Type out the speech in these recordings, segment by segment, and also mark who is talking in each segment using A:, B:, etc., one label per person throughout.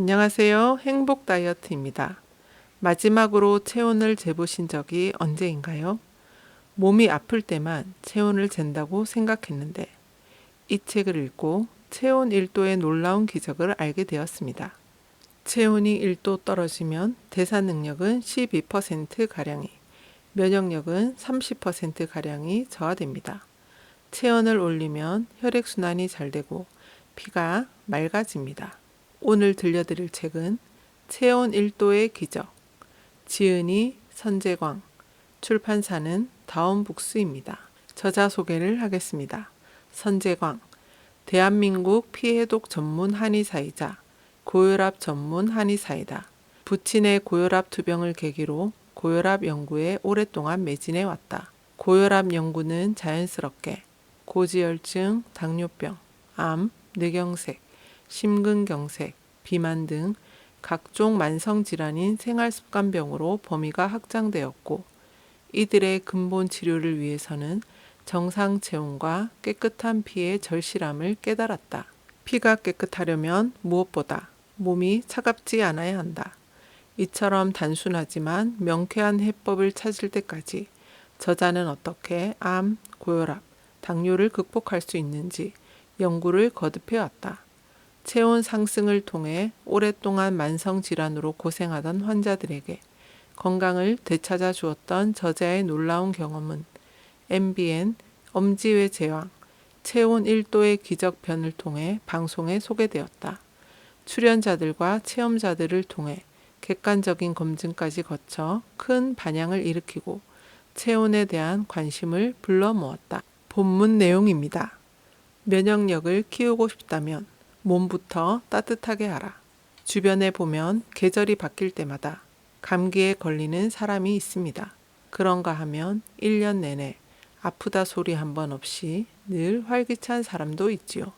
A: 안녕하세요. 행복 다이어트입니다. 마지막으로 체온을 재보신 적이 언제인가요? 몸이 아플 때만 체온을 잰다고 생각했는데 이 책을 읽고 체온 1도의 놀라운 기적을 알게 되었습니다. 체온이 1도 떨어지면 대사 능력은 12%가량이, 면역력은 30%가량이 저하됩니다. 체온을 올리면 혈액순환이 잘 되고 피가 맑아집니다. 오늘 들려드릴 책은 체온 1도의 기적, 지은이 선재광, 출판사는 다운북스입니다. 저자 소개를 하겠습니다. 선재광, 대한민국 피해독 전문 한의사이자 고혈압 전문 한의사이다. 부친의 고혈압 투병을 계기로 고혈압 연구에 오랫동안 매진해 왔다. 고혈압 연구는 자연스럽게 고지혈증, 당뇨병, 암, 뇌경색, 심근경색, 비만 등 각종 만성질환인 생활습관병으로 범위가 확장되었고 이들의 근본 치료를 위해서는 정상 체온과 깨끗한 피의 절실함을 깨달았다. 피가 깨끗하려면 무엇보다 몸이 차갑지 않아야 한다. 이처럼 단순하지만 명쾌한 해법을 찾을 때까지 저자는 어떻게 암, 고혈압, 당뇨를 극복할 수 있는지 연구를 거듭해왔다. 체온 상승을 통해 오랫동안 만성질환으로 고생하던 환자들에게 건강을 되찾아 주었던 저자의 놀라운 경험은 MBN 엄지회 제왕 체온 1도의 기적편을 통해 방송에 소개되었다. 출연자들과 체험자들을 통해 객관적인 검증까지 거쳐 큰 반향을 일으키고 체온에 대한 관심을 불러 모았다. 본문 내용입니다. 면역력을 키우고 싶다면 몸부터 따뜻하게 하라. 주변에 보면 계절이 바뀔 때마다 감기에 걸리는 사람이 있습니다. 그런가 하면 1년 내내 아프다 소리 한 번 없이 늘 활기찬 사람도 있지요.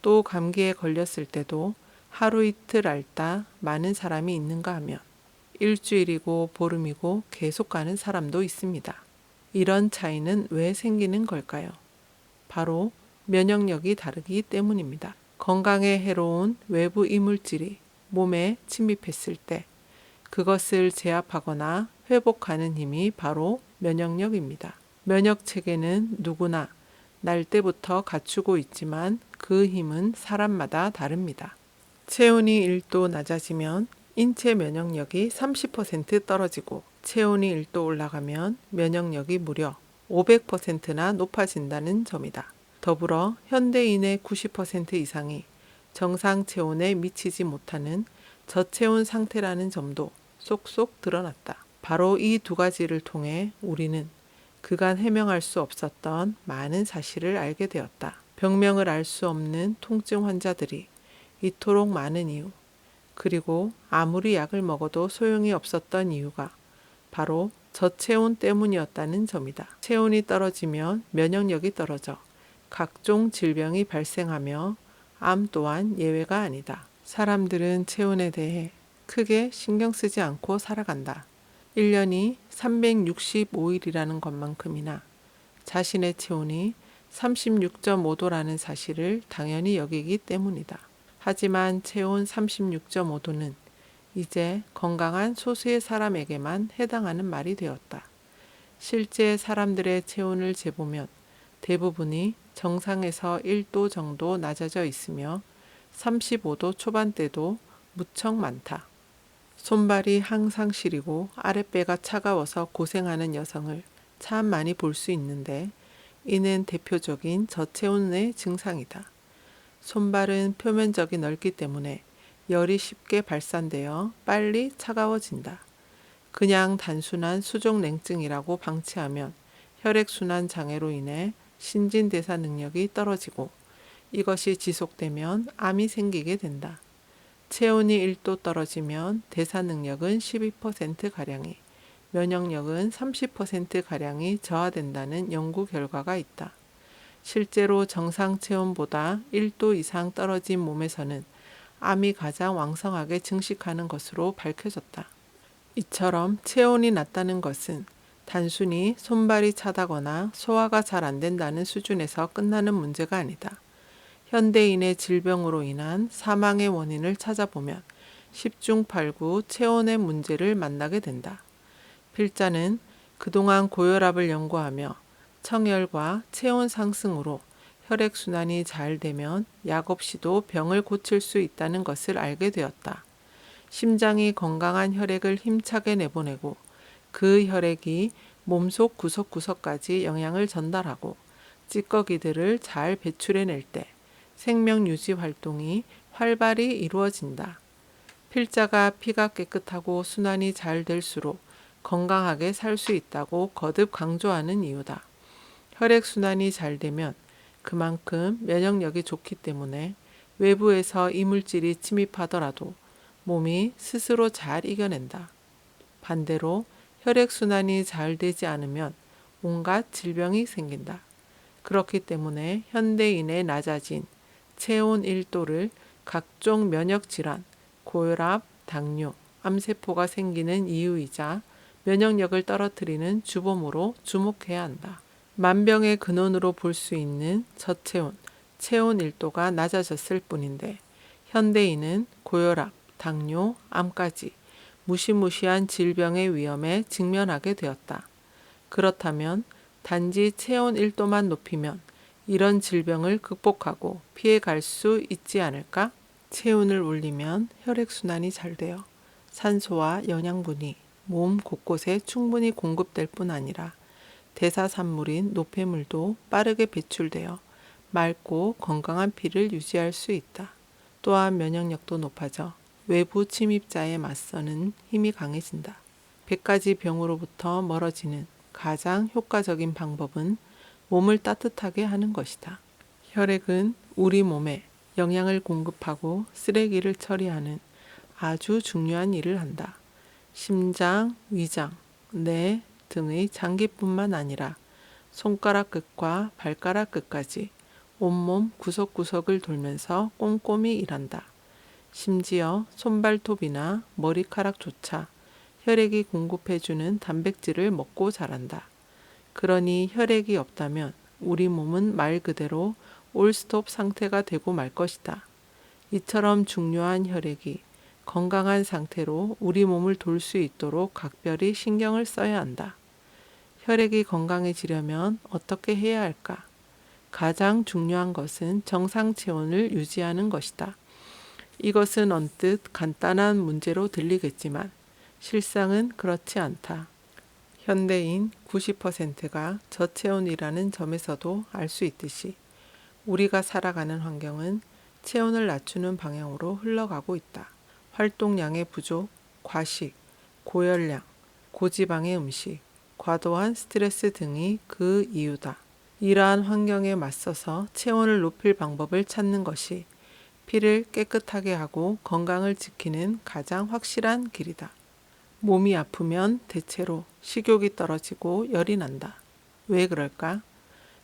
A: 또 감기에 걸렸을 때도 하루 이틀 앓다 많은 사람이 있는가 하면 일주일이고 보름이고 계속 가는 사람도 있습니다. 이런 차이는 왜 생기는 걸까요? 바로 면역력이 다르기 때문입니다. 건강에 해로운 외부 이물질이 몸에 침입했을 때 그것을 제압하거나 회복하는 힘이 바로 면역력입니다. 면역 체계는 누구나 날 때부터 갖추고 있지만 그 힘은 사람마다 다릅니다. 체온이 1도 낮아지면 인체 면역력이 30% 떨어지고 체온이 1도 올라가면 면역력이 무려 500%나 높아진다는 점이다. 더불어 현대인의 90% 이상이 정상 체온에 미치지 못하는 저체온 상태라는 점도 쏙쏙 드러났다. 바로 이 두 가지를 통해 우리는 그간 해명할 수 없었던 많은 사실을 알게 되었다. 병명을 알 수 없는 통증 환자들이 이토록 많은 이유, 그리고 아무리 약을 먹어도 소용이 없었던 이유가 바로 저체온 때문이었다는 점이다. 체온이 떨어지면 면역력이 떨어져 각종 질병이 발생하며 암 또한 예외가 아니다. 사람들은 체온에 대해 크게 신경 쓰지 않고 살아간다. 1년이 365일이라는 것만큼이나 자신의 체온이 36.5도라는 사실을 당연히 여기기 때문이다. 하지만 체온 36.5도는 이제 건강한 소수의 사람에게만 해당하는 말이 되었다. 실제 사람들의 체온을 재보면 대부분이 정상에서 1도 정도 낮아져 있으며 35도 초반대도 무척 많다. 손발이 항상 시리고 아랫배가 차가워서 고생하는 여성을 참 많이 볼 수 있는데 이는 대표적인 저체온의 증상이다. 손발은 표면적이 넓기 때문에 열이 쉽게 발산되어 빨리 차가워진다. 그냥 단순한 수족냉증이라고 방치하면 혈액순환 장애로 인해 신진대사 능력이 떨어지고 이것이 지속되면 암이 생기게 된다. 체온이 1도 떨어지면 대사 능력은 12%가량이, 면역력은 30%가량이 저하된다는 연구 결과가 있다. 실제로 정상 체온보다 1도 이상 떨어진 몸에서는 암이 가장 왕성하게 증식하는 것으로 밝혀졌다. 이처럼 체온이 낮다는 것은 단순히 손발이 차다거나 소화가 잘 안 된다는 수준에서 끝나는 문제가 아니다. 현대인의 질병으로 인한 사망의 원인을 찾아보면 십중팔구 체온의 문제를 만나게 된다. 필자는 그동안 고혈압을 연구하며 청열과 체온 상승으로 혈액순환이 잘 되면 약 없이도 병을 고칠 수 있다는 것을 알게 되었다. 심장이 건강한 혈액을 힘차게 내보내고 그 혈액이 몸속 구석구석까지 영양을 전달하고 찌꺼기들을 잘 배출해낼 때 생명 유지 활동이 활발히 이루어진다. 필자가 피가 깨끗하고 순환이 잘 될수록 건강하게 살 수 있다고 거듭 강조하는 이유다. 혈액순환이 잘 되면 그만큼 면역력이 좋기 때문에 외부에서 이물질이 침입하더라도 몸이 스스로 잘 이겨낸다. 반대로 혈액순환이 잘 되지 않으면 온갖 질병이 생긴다. 그렇기 때문에 현대인의 낮아진 체온 1도를 각종 면역질환, 고혈압, 당뇨, 암세포가 생기는 이유이자 면역력을 떨어뜨리는 주범으로 주목해야 한다. 만병의 근원으로 볼 수 있는 저체온, 체온 1도가 낮아졌을 뿐인데 현대인은 고혈압, 당뇨, 암까지 무시무시한 질병의 위험에 직면하게 되었다. 그렇다면 단지 체온 1도만 높이면 이런 질병을 극복하고 피해갈 수 있지 않을까? 체온을 올리면 혈액순환이 잘 되어 산소와 영양분이 몸 곳곳에 충분히 공급될 뿐 아니라 대사산물인 노폐물도 빠르게 배출되어 맑고 건강한 피를 유지할 수 있다. 또한 면역력도 높아져 외부 침입자에 맞서는 힘이 강해진다. 100가지 병으로부터 멀어지는 가장 효과적인 방법은 몸을 따뜻하게 하는 것이다. 혈액은 우리 몸에 영양을 공급하고 쓰레기를 처리하는 아주 중요한 일을 한다. 심장, 위장, 뇌 등의 장기뿐만 아니라 손가락 끝과 발가락 끝까지 온몸 구석구석을 돌면서 꼼꼼히 일한다. 심지어 손발톱이나 머리카락조차 혈액이 공급해주는 단백질을 먹고 자란다. 그러니 혈액이 없다면 우리 몸은 말 그대로 올스톱 상태가 되고 말 것이다. 이처럼 중요한 혈액이 건강한 상태로 우리 몸을 돌 수 있도록 각별히 신경을 써야 한다. 혈액이 건강해지려면 어떻게 해야 할까? 가장 중요한 것은 정상 체온을 유지하는 것이다. 이것은 언뜻 간단한 문제로 들리겠지만 실상은 그렇지 않다. 현대인 90%가 저체온이라는 점에서도 알 수 있듯이 우리가 살아가는 환경은 체온을 낮추는 방향으로 흘러가고 있다. 활동량의 부족, 과식, 고열량, 고지방의 음식, 과도한 스트레스 등이 그 이유다. 이러한 환경에 맞서서 체온을 높일 방법을 찾는 것이 피를 깨끗하게 하고 건강을 지키는 가장 확실한 길이다. 몸이 아프면 대체로 식욕이 떨어지고 열이 난다. 왜 그럴까?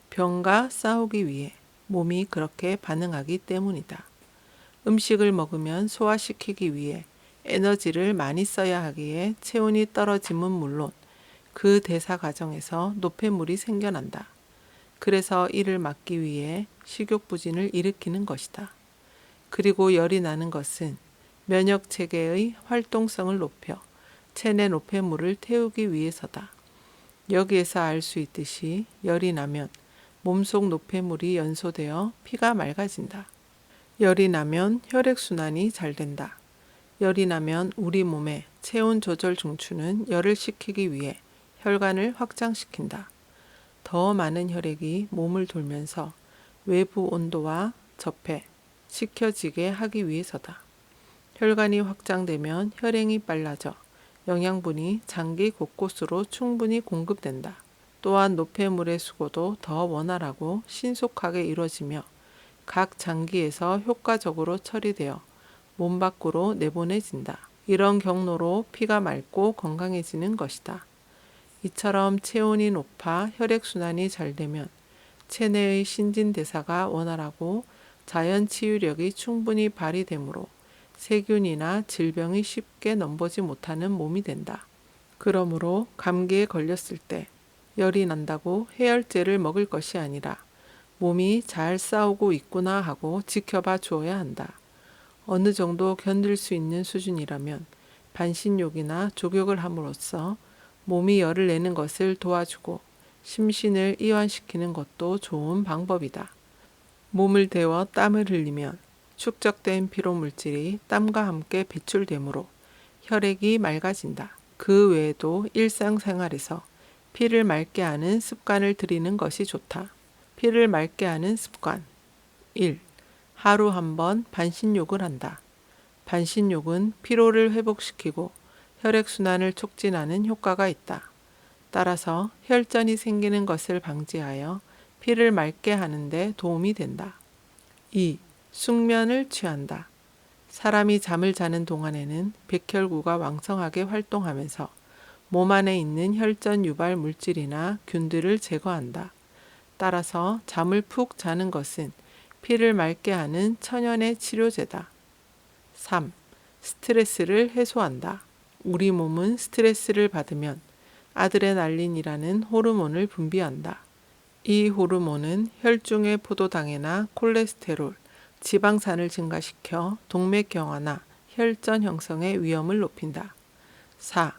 A: 병과 싸우기 위해 몸이 그렇게 반응하기 때문이다. 음식을 먹으면 소화시키기 위해 에너지를 많이 써야 하기에 체온이 떨어짐은 물론 그 대사 과정에서 노폐물이 생겨난다. 그래서 이를 막기 위해 식욕부진을 일으키는 것이다. 그리고 열이 나는 것은 면역체계의 활동성을 높여 체내 노폐물을 태우기 위해서다. 여기에서 알 수 있듯이 열이 나면 몸속 노폐물이 연소되어 피가 맑아진다. 열이 나면 혈액순환이 잘 된다. 열이 나면 우리 몸의 체온 조절 중추는 열을 식히기 위해 혈관을 확장시킨다. 더 많은 혈액이 몸을 돌면서 외부 온도와 접해, 식혀지게 하기 위해서다. 혈관이 확장되면 혈행이 빨라져 영양분이 장기 곳곳으로 충분히 공급된다. 또한 노폐물의 수거도 더 원활하고 신속하게 이루어지며 각 장기에서 효과적으로 처리되어 몸 밖으로 내보내진다. 이런 경로로 피가 맑고 건강해지는 것이다. 이처럼 체온이 높아 혈액순환이 잘 되면 체내의 신진대사가 원활하고 자연 치유력이 충분히 발휘되므로 세균이나 질병이 쉽게 넘보지 못하는 몸이 된다. 그러므로 감기에 걸렸을 때 열이 난다고 해열제를 먹을 것이 아니라 몸이 잘 싸우고 있구나 하고 지켜봐 주어야 한다. 어느 정도 견딜 수 있는 수준이라면 반신욕이나 족욕을 함으로써 몸이 열을 내는 것을 도와주고 심신을 이완시키는 것도 좋은 방법이다. 몸을 데워 땀을 흘리면 축적된 피로 물질이 땀과 함께 배출되므로 혈액이 맑아진다. 그 외에도 일상생활에서 피를 맑게 하는 습관을 들이는 것이 좋다. 피를 맑게 하는 습관. 1. 하루 한 번 반신욕을 한다. 반신욕은 피로를 회복시키고 혈액순환을 촉진하는 효과가 있다. 따라서 혈전이 생기는 것을 방지하여 피를 맑게 하는 데 도움이 된다. 2. 숙면을 취한다. 사람이 잠을 자는 동안에는 백혈구가 왕성하게 활동하면서 몸 안에 있는 혈전 유발 물질이나 균들을 제거한다. 따라서 잠을 푹 자는 것은 피를 맑게 하는 천연의 치료제다. 3. 스트레스를 해소한다. 우리 몸은 스트레스를 받으면 아드레날린이라는 호르몬을 분비한다. 이 호르몬은 혈중의 포도당이나 콜레스테롤, 지방산을 증가시켜 동맥경화나 혈전 형성의 위험을 높인다. 4.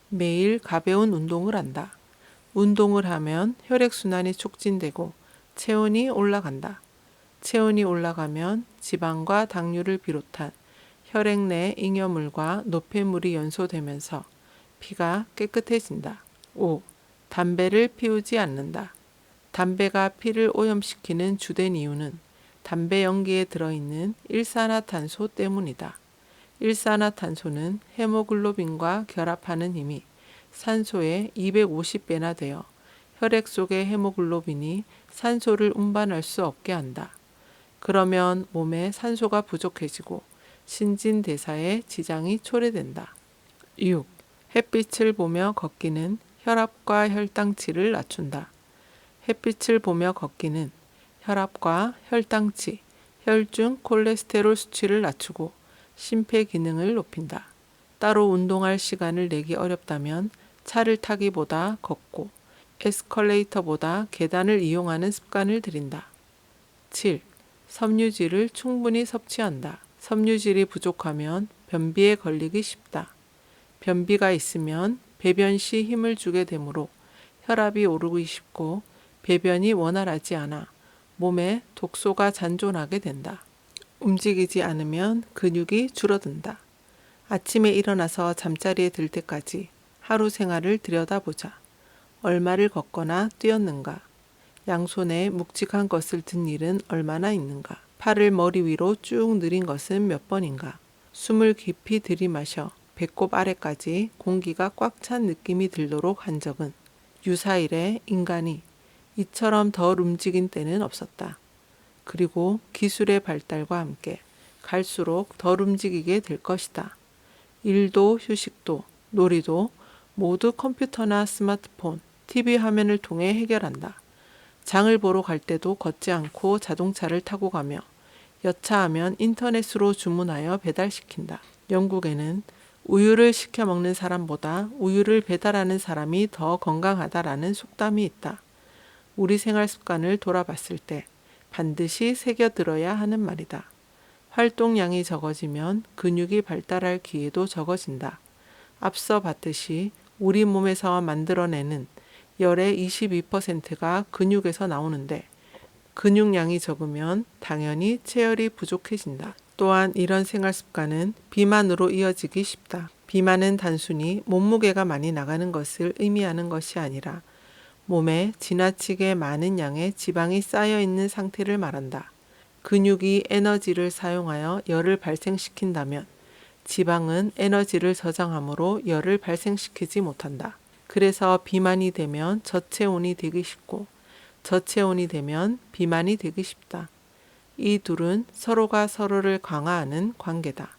A: 매일 가벼운 운동을 한다. 운동을 하면 혈액순환이 촉진되고 체온이 올라간다. 체온이 올라가면 지방과 당류를 비롯한 혈액 내 잉여물과 노폐물이 연소되면서 피가 깨끗해진다. 5. 담배를 피우지 않는다. 담배가 피를 오염시키는 주된 이유는 담배 연기에 들어있는 일산화탄소 때문이다. 일산화탄소는 헤모글로빈과 결합하는 힘이 산소의 250배나 되어 혈액 속의 헤모글로빈이 산소를 운반할 수 없게 한다. 그러면 몸에 산소가 부족해지고 신진대사에 지장이 초래된다. 6. 햇빛을 보며 걷기는 혈압과 혈당치를 낮춘다. 햇빛을 보며 걷기는 혈압과 혈당치, 혈중 콜레스테롤 수치를 낮추고 심폐 기능을 높인다. 따로 운동할 시간을 내기 어렵다면 차를 타기보다 걷고 에스컬레이터보다 계단을 이용하는 습관을 들인다. 7. 섬유질을 충분히 섭취한다. 섬유질이 부족하면 변비에 걸리기 쉽다. 변비가 있으면 배변 시 힘을 주게 되므로 혈압이 오르기 쉽고 배변이 원활하지 않아 몸에 독소가 잔존하게 된다. 움직이지 않으면 근육이 줄어든다. 아침에 일어나서 잠자리에 들 때까지 하루 생활을 들여다보자. 얼마를 걷거나 뛰었는가? 양손에 묵직한 것을 든 일은 얼마나 있는가? 팔을 머리 위로 쭉 늘린 것은 몇 번인가? 숨을 깊이 들이마셔 배꼽 아래까지 공기가 꽉 찬 느낌이 들도록 한 적은 유사일에 인간이 이처럼 덜 움직인 때는 없었다. 그리고 기술의 발달과 함께 갈수록 덜 움직이게 될 것이다. 일도 휴식도 놀이도 모두 컴퓨터나 스마트폰, TV 화면을 통해 해결한다. 장을 보러 갈 때도 걷지 않고 자동차를 타고 가며 여차하면 인터넷으로 주문하여 배달시킨다. 영국에는 우유를 시켜 먹는 사람보다 우유를 배달하는 사람이 더 건강하다라는 속담이 있다. 우리 생활 습관을 돌아봤을 때 반드시 새겨들어야 하는 말이다. 활동량이 적어지면 근육이 발달할 기회도 적어진다. 앞서 봤듯이 우리 몸에서 만들어내는 열의 22%가 근육에서 나오는데 근육량이 적으면 당연히 체열이 부족해진다. 또한 이런 생활 습관은 비만으로 이어지기 쉽다. 비만은 단순히 몸무게가 많이 나가는 것을 의미하는 것이 아니라 몸에 지나치게 많은 양의 지방이 쌓여 있는 상태를 말한다. 근육이 에너지를 사용하여 열을 발생시킨다면 지방은 에너지를 저장하므로 열을 발생시키지 못한다. 그래서 비만이 되면 저체온이 되기 쉽고 저체온이 되면 비만이 되기 쉽다. 이 둘은 서로가 서로를 강화하는 관계다.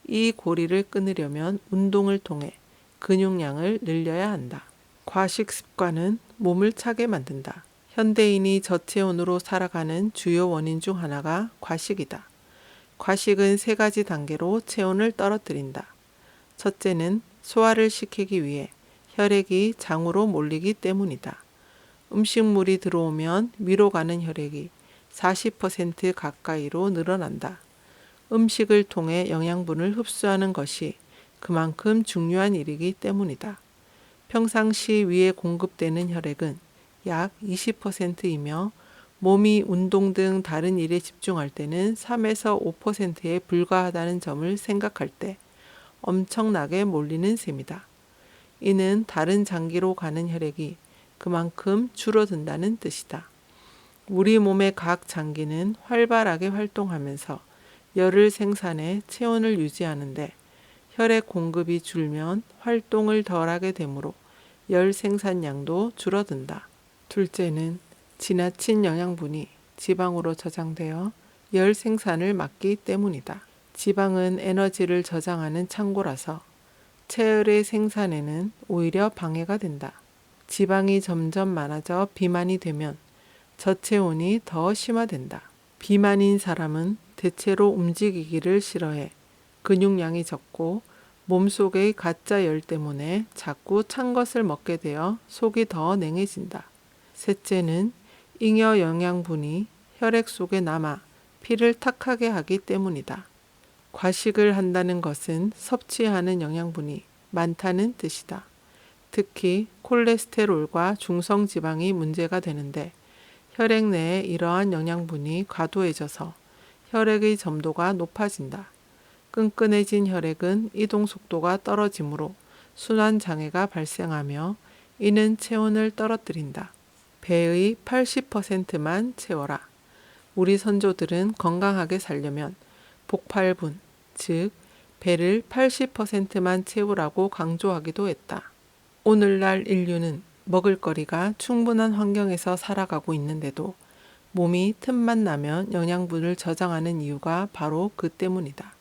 A: 이 고리를 끊으려면 운동을 통해 근육량을 늘려야 한다. 과식 습관은 몸을 차게 만든다. 현대인이 저체온으로 살아가는 주요 원인 중 하나가 과식이다. 과식은 3가지 단계로 체온을 떨어뜨린다. 첫째는 소화를 시키기 위해 혈액이 장으로 몰리기 때문이다. 음식물이 들어오면 위로 가는 혈액이 40% 가까이로 늘어난다. 음식을 통해 영양분을 흡수하는 것이 그만큼 중요한 일이기 때문이다. 평상시 위에 공급되는 혈액은 약 20%이며 몸이 운동 등 다른 일에 집중할 때는 3에서 5%에 불과하다는 점을 생각할 때 엄청나게 몰리는 셈이다. 이는 다른 장기로 가는 혈액이 그만큼 줄어든다는 뜻이다. 우리 몸의 각 장기는 활발하게 활동하면서 열을 생산해 체온을 유지하는데 혈액 공급이 줄면 활동을 덜하게 되므로 열 생산량도 줄어든다. 둘째는 지나친 영양분이 지방으로 저장되어 열 생산을 막기 때문이다. 지방은 에너지를 저장하는 창고라서 체열의 생산에는 오히려 방해가 된다. 지방이 점점 많아져 비만이 되면 저체온이 더 심화된다. 비만인 사람은 대체로 움직이기를 싫어해 근육량이 적고 몸속의 가짜 열 때문에 자꾸 찬 것을 먹게 되어 속이 더 냉해진다. 셋째는 잉여 영양분이 혈액 속에 남아 피를 탁하게 하기 때문이다. 과식을 한다는 것은 섭취하는 영양분이 많다는 뜻이다. 특히 콜레스테롤과 중성지방이 문제가 되는데 혈액 내에 이러한 영양분이 과도해져서 혈액의 점도가 높아진다. 끈끈해진 혈액은 이동 속도가 떨어지므로 순환 장애가 발생하며 이는 체온을 떨어뜨린다. 배의 80%만 채워라. 우리 선조들은 건강하게 살려면 복팔분, 즉 배를 80%만 채우라고 강조하기도 했다. 오늘날 인류는 먹을거리가 충분한 환경에서 살아가고 있는데도 몸이 틈만 나면 영양분을 저장하는 이유가 바로 그 때문이다.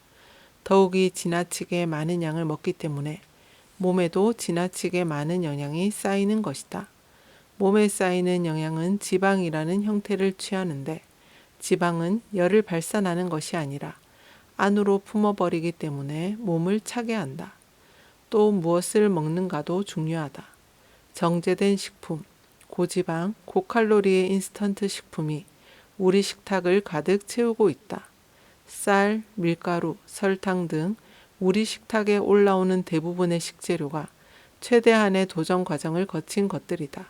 A: 더욱이 지나치게 많은 양을 먹기 때문에 몸에도 지나치게 많은 영양이 쌓이는 것이다. 몸에 쌓이는 영양은 지방이라는 형태를 취하는데 지방은 열을 발산하는 것이 아니라 안으로 품어버리기 때문에 몸을 차게 한다. 또 무엇을 먹는가도 중요하다. 정제된 식품, 고지방, 고칼로리의 인스턴트 식품이 우리 식탁을 가득 채우고 있다. 쌀, 밀가루, 설탕 등 우리 식탁에 올라오는 대부분의 식재료가 최대한의 도전 과정을 거친 것들이다.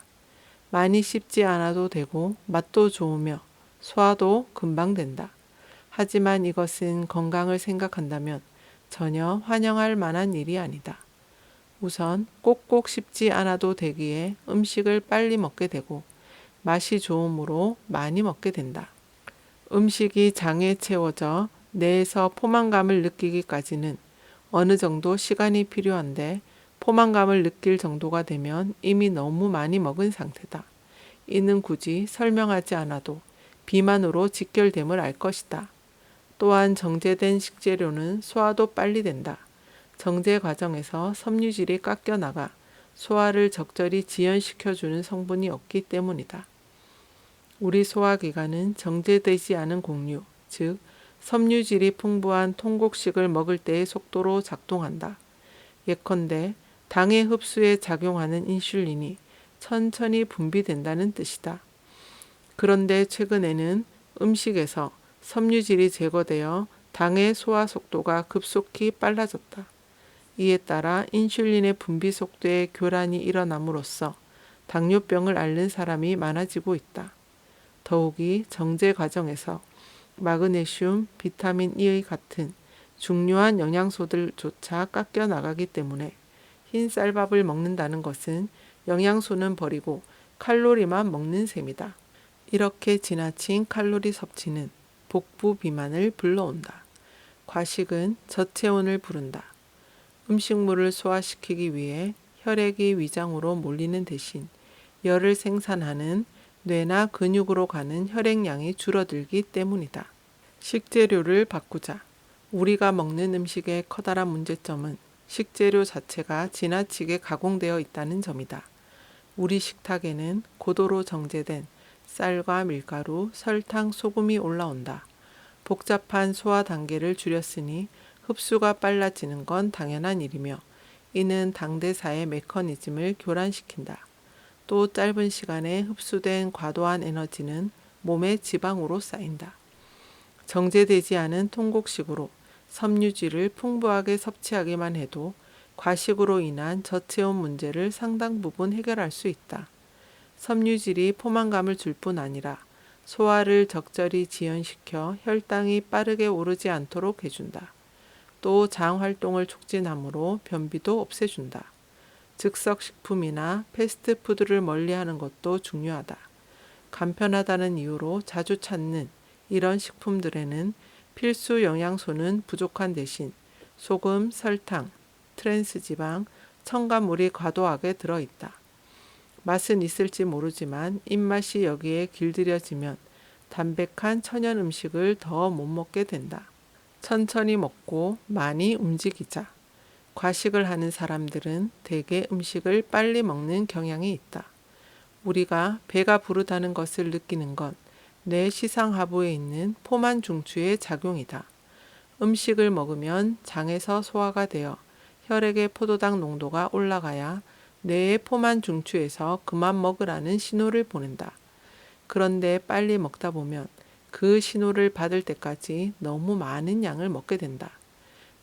A: 많이 씹지 않아도 되고 맛도 좋으며 소화도 금방 된다. 하지만 이것은 건강을 생각한다면 전혀 환영할 만한 일이 아니다. 우선 꼭꼭 씹지 않아도 되기에 음식을 빨리 먹게 되고 맛이 좋으므로 많이 먹게 된다. 음식이 장에 채워져 뇌에서 포만감을 느끼기까지는 어느 정도 시간이 필요한데 포만감을 느낄 정도가 되면 이미 너무 많이 먹은 상태다. 이는 굳이 설명하지 않아도 비만으로 직결됨을 알 것이다. 또한 정제된 식재료는 소화도 빨리 된다. 정제 과정에서 섬유질이 깎여 나가 소화를 적절히 지연시켜주는 성분이 없기 때문이다. 우리 소화기관은 정제되지 않은 곡류, 즉 섬유질이 풍부한 통곡식을 먹을 때의 속도로 작동한다. 예컨대 당의 흡수에 작용하는 인슐린이 천천히 분비된다는 뜻이다. 그런데 최근에는 음식에서 섬유질이 제거되어 당의 소화 속도가 급속히 빨라졌다. 이에 따라 인슐린의 분비 속도에 교란이 일어남으로써 당뇨병을 앓는 사람이 많아지고 있다. 더욱이 정제 과정에서 마그네슘, 비타민 E의 같은 중요한 영양소들조차 깎여 나가기 때문에 흰 쌀밥을 먹는다는 것은 영양소는 버리고 칼로리만 먹는 셈이다. 이렇게 지나친 칼로리 섭취는 복부 비만을 불러온다. 과식은 저체온을 부른다. 음식물을 소화시키기 위해 혈액이 위장으로 몰리는 대신 열을 생산하는 뇌나 근육으로 가는 혈액량이 줄어들기 때문이다. 식재료를 바꾸자. 우리가 먹는 음식의 커다란 문제점은 식재료 자체가 지나치게 가공되어 있다는 점이다. 우리 식탁에는 고도로 정제된 쌀과 밀가루, 설탕, 소금이 올라온다. 복잡한 소화 단계를 줄였으니 흡수가 빨라지는 건 당연한 일이며 이는 당대사의 메커니즘을 교란시킨다. 또 짧은 시간에 흡수된 과도한 에너지는 몸의 지방으로 쌓인다. 정제되지 않은 통곡식으로 섬유질을 풍부하게 섭취하기만 해도 과식으로 인한 저체온 문제를 상당 부분 해결할 수 있다. 섬유질이 포만감을 줄 뿐 아니라 소화를 적절히 지연시켜 혈당이 빠르게 오르지 않도록 해준다. 또 장 활동을 촉진하므로 변비도 없애준다. 즉석식품이나 패스트푸드를 멀리하는 것도 중요하다. 간편하다는 이유로 자주 찾는 이런 식품들에는 필수 영양소는 부족한 대신 소금, 설탕, 트랜스지방, 첨가물이 과도하게 들어있다. 맛은 있을지 모르지만 입맛이 여기에 길들여지면 담백한 천연 음식을 더 못 먹게 된다. 천천히 먹고 많이 움직이자. 과식을 하는 사람들은 대개 음식을 빨리 먹는 경향이 있다. 우리가 배가 부르다는 것을 느끼는 건 뇌 시상하부에 있는 포만 중추의 작용이다. 음식을 먹으면 장에서 소화가 되어 혈액의 포도당 농도가 올라가야 뇌의 포만 중추에서 그만 먹으라는 신호를 보낸다. 그런데 빨리 먹다 보면 그 신호를 받을 때까지 너무 많은 양을 먹게 된다.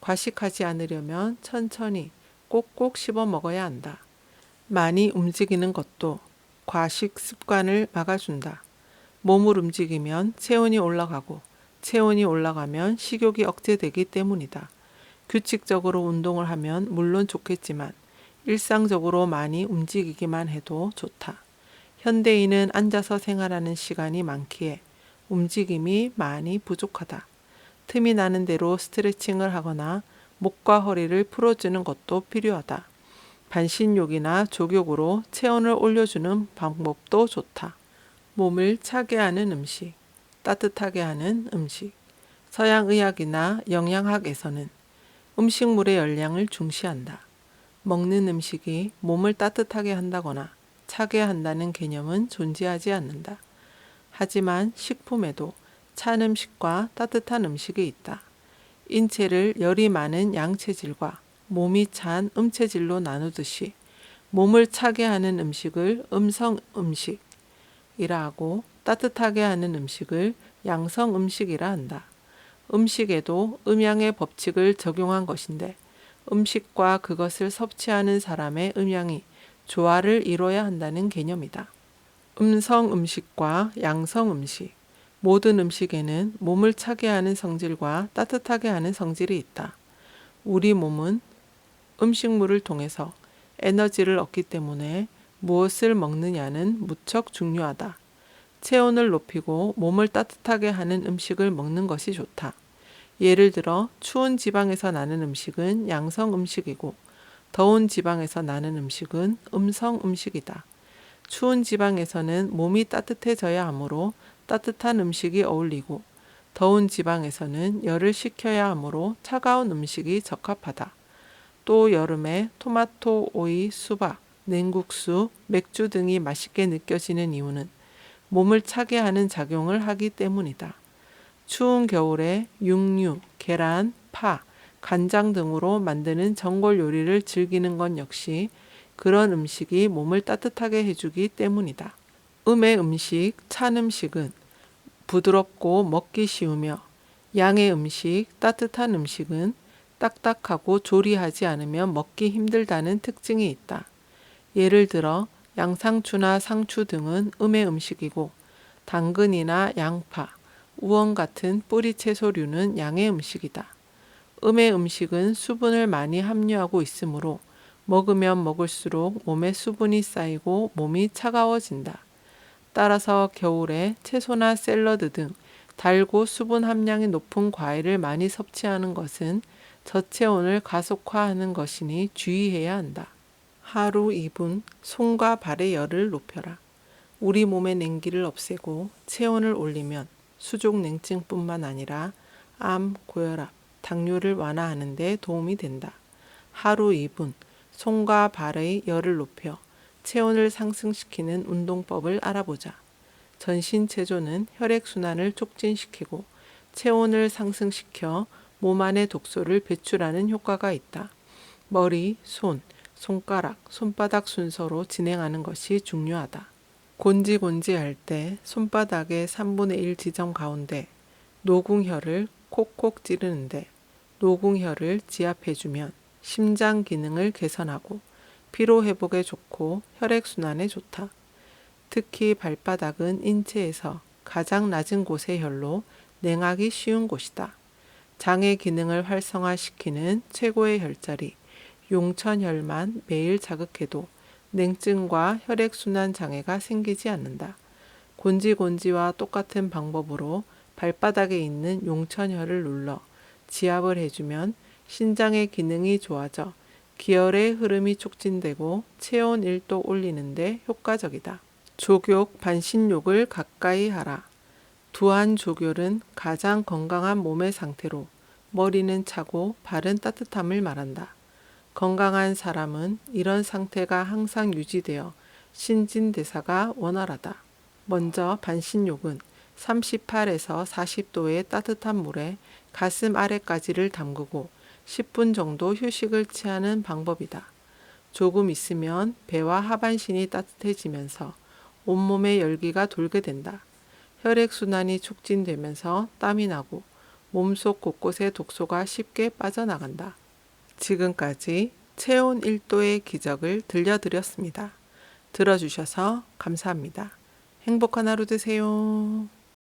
A: 과식하지 않으려면 천천히 꼭꼭 씹어 먹어야 한다. 많이 움직이는 것도 과식 습관을 막아준다. 몸을 움직이면 체온이 올라가고 체온이 올라가면 식욕이 억제되기 때문이다. 규칙적으로 운동을 하면 물론 좋겠지만 일상적으로 많이 움직이기만 해도 좋다. 현대인은 앉아서 생활하는 시간이 많기에 움직임이 많이 부족하다. 틈이 나는 대로 스트레칭을 하거나 목과 허리를 풀어주는 것도 필요하다. 반신욕이나 족욕으로 체온을 올려주는 방법도 좋다. 몸을 차게 하는 음식, 따뜻하게 하는 음식. 서양의학이나 영양학에서는 음식물의 열량을 중시한다. 먹는 음식이 몸을 따뜻하게 한다거나 차게 한다는 개념은 존재하지 않는다. 하지만 식품에도 찬 음식과 따뜻한 음식이 있다. 인체를 열이 많은 양체질과 몸이 찬 음체질로 나누듯이 몸을 차게 하는 음식을 음성 음식이라 하고 따뜻하게 하는 음식을 양성 음식이라 한다. 음식에도 음양의 법칙을 적용한 것인데 음식과 그것을 섭취하는 사람의 음양이 조화를 이뤄야 한다는 개념이다. 음성 음식과 양성 음식. 모든 음식에는 몸을 차게 하는 성질과 따뜻하게 하는 성질이 있다. 우리 몸은 음식물을 통해서 에너지를 얻기 때문에 무엇을 먹느냐는 무척 중요하다. 체온을 높이고 몸을 따뜻하게 하는 음식을 먹는 것이 좋다. 예를 들어 추운 지방에서 나는 음식은 양성 음식이고 더운 지방에서 나는 음식은 음성 음식이다. 추운 지방에서는 몸이 따뜻해져야 하므로 따뜻한 음식이 어울리고 더운 지방에서는 열을 식혀야 하므로 차가운 음식이 적합하다. 또 여름에 토마토, 오이, 수박, 냉국수, 맥주 등이 맛있게 느껴지는 이유는 몸을 차게 하는 작용을 하기 때문이다. 추운 겨울에 육류, 계란, 파, 간장 등으로 만드는 전골 요리를 즐기는 건 역시 그런 음식이 몸을 따뜻하게 해주기 때문이다. 음의 음식, 찬 음식은 부드럽고 먹기 쉬우며 양의 음식, 따뜻한 음식은 딱딱하고 조리하지 않으면 먹기 힘들다는 특징이 있다. 예를 들어 양상추나 상추 등은 음의 음식이고 당근이나 양파, 우엉 같은 뿌리 채소류는 양의 음식이다. 음의 음식은 수분을 많이 함유하고 있으므로 먹으면 먹을수록 몸에 수분이 쌓이고 몸이 차가워진다. 따라서 겨울에 채소나 샐러드 등 달고 수분 함량이 높은 과일을 많이 섭취하는 것은 저체온을 가속화하는 것이니 주의해야 한다. 하루 2분 손과 발의 열을 높여라. 우리 몸의 냉기를 없애고 체온을 올리면 수족 냉증뿐만 아니라 암, 고혈압, 당뇨를 완화하는 데 도움이 된다. 하루 2분 손과 발의 열을 높여 체온을 상승시키는 운동법을 알아보자. 전신체조는 혈액순환을 촉진시키고 체온을 상승시켜 몸 안의 독소를 배출하는 효과가 있다. 머리, 손, 손가락, 손바닥 순서로 진행하는 것이 중요하다. 곤지곤지할 때 손바닥의 3분의 1 지점 가운데 노궁혈을 콕콕 찌르는데 노궁혈을 지압해주면 심장 기능을 개선하고 피로 회복에 좋고 혈액순환에 좋다. 특히 발바닥은 인체에서 가장 낮은 곳의 혈로 냉하기 쉬운 곳이다. 장의 기능을 활성화시키는 최고의 혈자리 용천혈만 매일 자극해도 냉증과 혈액순환 장애가 생기지 않는다. 곤지곤지와 똑같은 방법으로 발바닥에 있는 용천혈을 눌러 지압을 해주면 신장의 기능이 좋아져 기혈의 흐름이 촉진되고 체온 1도 올리는 데 효과적이다. 족욕, 반신욕을 가까이 하라. 두한 족욕은 가장 건강한 몸의 상태로 머리는 차고 발은 따뜻함을 말한다. 건강한 사람은 이런 상태가 항상 유지되어 신진대사가 원활하다. 먼저 반신욕은 38에서 40도의 따뜻한 물에 가슴 아래까지를 담그고 10분 정도 휴식을 취하는 방법이다. 조금 있으면 배와 하반신이 따뜻해지면서 온몸에 열기가 돌게 된다. 혈액순환이 촉진되면서 땀이 나고 몸속 곳곳에 독소가 쉽게 빠져나간다. 지금까지 체온 1도의 기적을 들려드렸습니다. 들어주셔서 감사합니다. 행복한 하루 되세요.